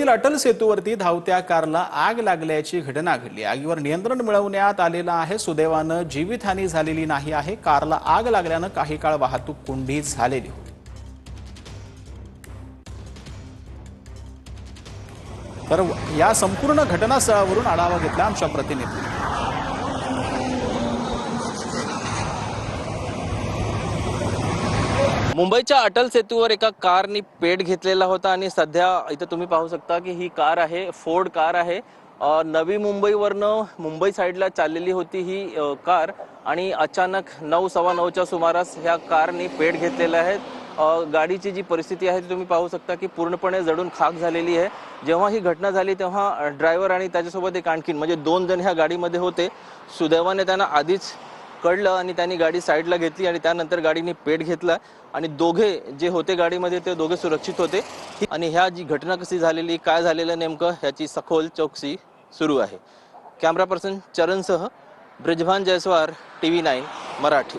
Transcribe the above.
अटल सेतूवरती धावत्या कारला आग लागल्याची घटना घडली। आगीवर नियंत्रण मिळवण्यात आलेलं आहे। सुदैवानं जीवितहानी झालेली नाही आहे। कारला आग लागल्यानं काही काळ वाहतूक कोंडी झालेली होती। तर या संपूर्ण घटनास्थळावरून आढावा घेतला आमच्या प्रतिनिधींनी। मुंबईच्या अटल सेतूवर एका कारनी पेट घेतलेला होता आणि सध्या इथे तुम्ही पाहू शकता की ही कार आहे, फोर्ड कार आहे। नवी मुंबईवरनं मुंबई साईडला चाललेली होती ही कार आणि अचानक 9:15च्या सुमारास ह्या कारनी पेट घेतलेला आहे। गाडीची जी परिस्थिती आहे ती तुम्ही पाहू शकता की पूर्णपणे जळून खाक झालेली आहे। जेव्हा ही घटना झाली तेव्हा ड्रायव्हर आणि त्याच्यासोबत एक आणखीन म्हणजे 2 जण ह्या गाडीमध्ये होते। सुदैवाने त्यांना आधीच कळलं आणि त्यांनी गाडी साईडला घेतली आणि त्यानंतर गाडीने पेट घेतला आणि दोघे जे होते गाडीमध्ये ते दोघे सुरक्षित होते। आणि ह्या जी घटना कशी झालेली, काय झालेलं नेमकं ह्याची सखोल चौकशी सुरू आहे। कॅमेरा पर्सन चरणसह ब्रिजभान जयस्वार, TV9 मराठी।